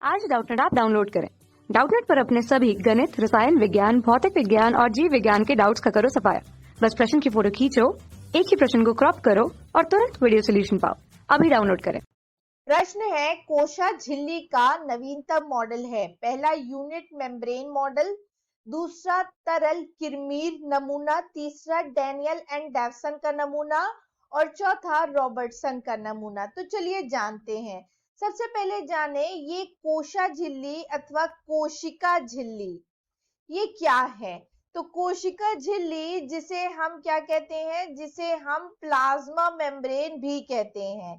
आज Doubtnut app download करें। Doubtnut पर अपने सभी गणित, रसायन विज्ञान, भौतिक विज्ञान और जीव विज्ञान के डाउट्स का करो सफाया। बस प्रश्न की फोटो खींचो, एक ही प्रश्न को क्रॉप करो और तुरंत वीडियो सोल्यूशन पाओ। अभी डाउनलोड करें। प्रश्न है, कोशा झिल्ली का नवीनतम मॉडल है। पहला यूनिट मेम्ब्रेन मॉडल, दूसरा तरल किरमीर नमूना, तीसरा डैनियल एंड डेवसन का नमूना और चौथा रॉबर्टसन का नमूना। तो चलिए जानते हैं। सबसे पहले जाने ये कोशा झिल्ली अथवा कोशिका झिल्ली ये क्या है। तो कोशिका झिल्ली जिसे हम क्या कहते हैं, जिसे हम प्लाज्मा मेम्ब्रेन भी कहते हैं।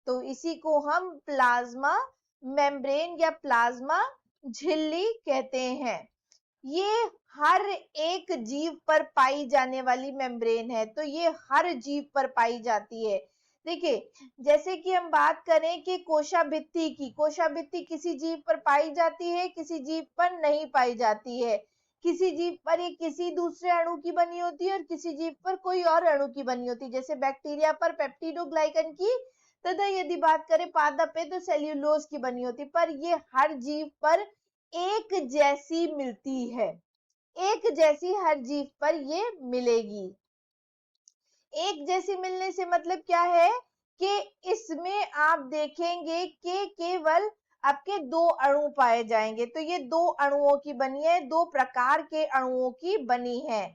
तो इसी को हम प्लाज्मा मेम्ब्रेन या प्लाज्मा झिल्ली कहते हैं। ये हर एक जीव पर पाई जाने वाली मेम्ब्रेन है। तो ये हर जीव पर पाई जाती है। देखिए, जैसे कि हम बात करें कि कोशाभित्ति की, कोशाभित्ति किसी जीव पर पाई जाती है, किसी जीव पर नहीं पाई जाती है। किसी जीव पर ये किसी दूसरे अणु की बनी होती है और किसी जीव पर कोई और अणु की बनी होती है। जैसे बैक्टीरिया पर पेप्टिडोग्लाइकन की, तथा यदि बात करें पादप पे तो सेल्यूलोज की बनी होती है। पर ये हर जीव पर एक जैसी मिलती है, एक जैसी हर जीव पर ये मिलेगी। एक जैसी मिलने से मतलब क्या है कि इसमें आप देखेंगे कि केवल आपके दो अणु पाए जाएंगे। तो ये दो अणुओं की बनी है, दो प्रकार के अणुओं की बनी है।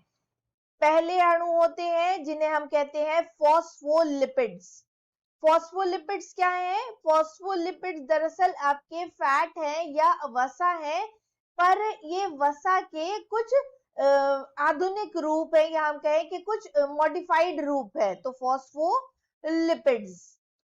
पहले अणु होते हैं जिन्हें हम कहते हैं फॉस्फोलिपिड्स। फॉस्फोलिपिड्स क्या है? फॉस्फोलिपिड्स दरअसल आपके फैट हैं या वसा है, पर ये वसा के कुछ आधुनिक रूप है, या हम कहें कि कुछ मॉडिफाइड रूप है। तो फॉस्फोलिपिड्स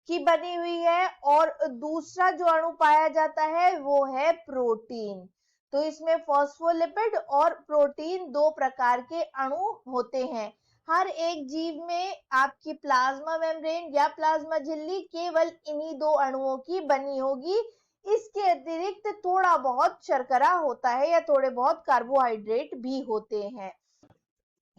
की बनी हुई है। और दूसरा जो अणु पाया जाता है वो है प्रोटीन। तो इसमें फॉस्फोलिपिड और प्रोटीन दो प्रकार के अणु होते हैं। हर एक जीव में आपकी प्लाज्मा मेम्ब्रेन या प्लाज्मा झिल्ली केवल इन्हीं दो अणुओं की बनी होगी। इसके अतिरिक्त थोड़ा बहुत शर्करा होता है या थोड़े बहुत कार्बोहाइड्रेट भी होते हैं।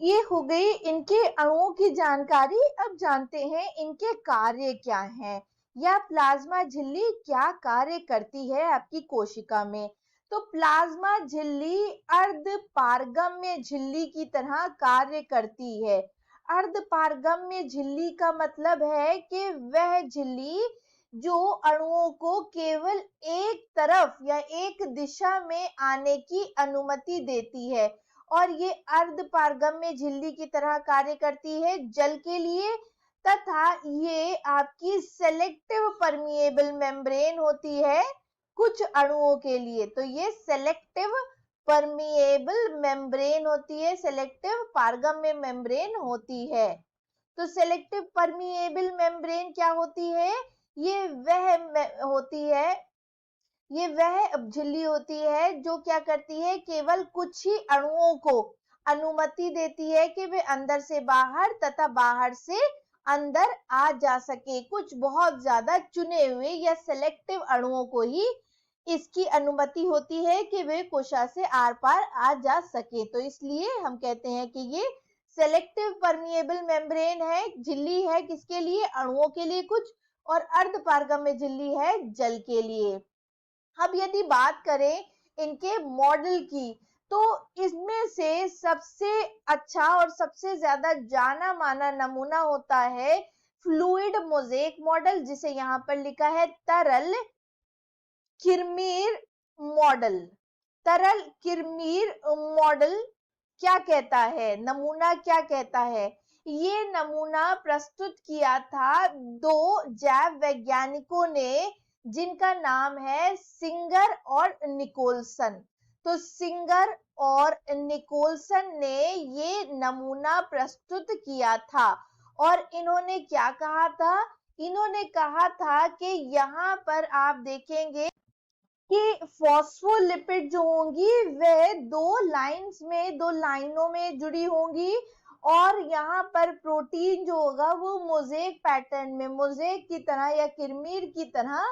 ये हो गई इनके अणुओं की जानकारी। अब जानते हैं इनके कार्य क्या हैं, या प्लाज्मा झिल्ली क्या कार्य करती है आपकी कोशिका में। तो प्लाज्मा झिल्ली अर्धपारगम्य झिल्ली की तरह कार्य करती है। अर्धपारगम्य झिल्ली का मतलब है कि वह झिल्ली जो अणुओं को केवल एक तरफ या एक दिशा में आने की अनुमति देती है। और ये अर्धपारगम्य झिल्ली की तरह कार्य करती है जल के लिए, तथा ये आपकी सेलेक्टिव परमिएबल मेम्ब्रेन होती है कुछ अणुओं के लिए। तो ये सेलेक्टिव परमिएबल मेम्ब्रेन होती है, सेलेक्टिव पारगम्य मेम्ब्रेन होती है। तो सेलेक्टिव परमिएबल मेम्ब्रेन क्या होती है? ये वह झिल्ली होती है जो क्या करती है, केवल कुछ ही अणुओं को अनुमति देती है कि वे अंदर से बाहर तथा बाहर से अंदर आ जा सके। कुछ बहुत ज्यादा चुने हुए या सेलेक्टिव अणुओं को ही इसकी अनुमति होती है कि वे कोशिका से आर पार आ जा सके। तो इसलिए हम कहते हैं कि ये सेलेक्टिव परमिएबल मेम्ब्रेन है, झिल्ली है किसके लिए? अणुओं के लिए कुछ। और अर्धपारगम्य झिल्ली है जल के लिए। अब यदि बात करें इनके मॉडल की, तो इसमें से सबसे अच्छा और सबसे ज्यादा जाना माना नमूना होता है फ्लूइड मोज़ेक मॉडल, जिसे यहाँ पर लिखा है तरल किरमीर मॉडल। तरल किरमीर मॉडल क्या कहता है, नमूना क्या कहता है? ये नमूना प्रस्तुत किया था दो जैव वैज्ञानिकों ने जिनका नाम है सिंगर और निकोलसन। तो सिंगर और निकोलसन ने ये नमूना प्रस्तुत किया था। और इन्होंने क्या कहा था? इन्होंने कहा था कि यहाँ पर आप देखेंगे कि फॉस्फोलिपिड जो होंगी वह दो लाइनों में जुड़ी होंगी। और यहाँ पर प्रोटीन जो होगा वो मोज़ेक पैटर्न में, मोज़ेक की तरह या किरमीर की तरह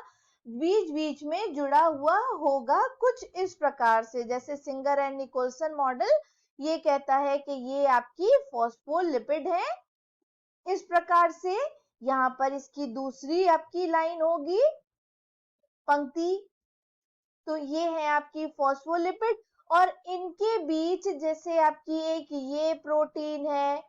बीच बीच में जुड़ा हुआ होगा, कुछ इस प्रकार से। जैसे सिंगर एंड निकोलसन मॉडल ये कहता है कि ये आपकी फॉस्फोलिपिड है इस प्रकार से। यहाँ पर इसकी दूसरी आपकी लाइन होगी, पंक्ति। तो ये है आपकी फॉस्फोलिपिड और इनके बीच जैसे आपकी एक ये प्रोटीन है,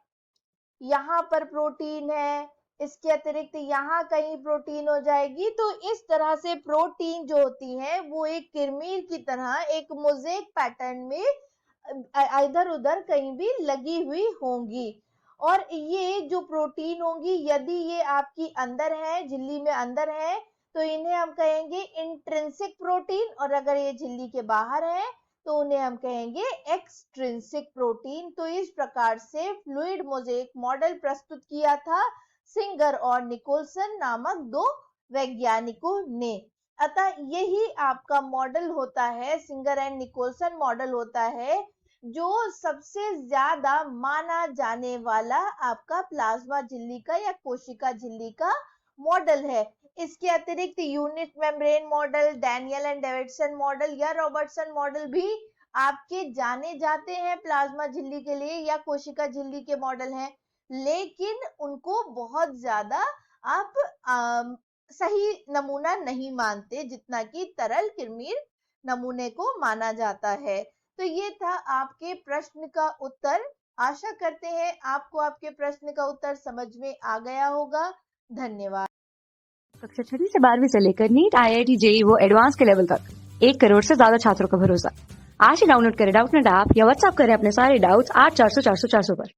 यहाँ पर प्रोटीन है, इसके अतिरिक्त यहाँ कहीं प्रोटीन हो जाएगी। तो इस तरह से प्रोटीन जो होती है वो एक किरमीर की तरह एक मोज़ेक पैटर्न में इधर उधर कहीं भी लगी हुई होंगी। और ये जो प्रोटीन होंगी यदि ये आपकी अंदर है, झिल्ली में अंदर है, तो इन्हें हम कहेंगे इंट्रिंसिक प्रोटीन, और अगर ये झिल्ली के बाहर है तो उन्हें हम कहेंगे एक्सट्रिंसिक प्रोटीन। तो इस प्रकार से फ्लूइड मोज़ेक मॉडल प्रस्तुत किया था सिंगर और निकोलसन नामक दो वैज्ञानिकों ने। अतः यही आपका मॉडल होता है, सिंगर एंड निकोलसन मॉडल होता है, जो सबसे ज्यादा माना जाने वाला आपका प्लाज्मा झिल्ली का या कोशिका झिल्ली का मॉडल है। इसके अतिरिक्त unit membrane model, Daniel and Davidson model या रॉबर्टसन मॉडल भी आपके जाने जाते हैं प्लाज्मा झिल्ली के लिए या कोशिका झिल्ली के मॉडल हैं, लेकिन उनको बहुत ज्यादा आप सही नमूना नहीं मानते जितना कि तरल किरमीर नमूने को माना जाता है। तो ये था आपके प्रश्न का उत्तर। आशा करते हैं आपको आपके प्रश्न का उत्तर समझ में आ गया होगा। धन्यवाद। कक्षा 6 से 12वीं से लेकर नीट, IIT, JEE वो एडवांस के लेवल तक 1 करोड़ से ज्यादा छात्रों का भरोसा। आज ही डाउनलोड करें डाउटनेट ऐप या व्हाट्सएप करें अपने सारे डाउट्स 8400 400 400 पर।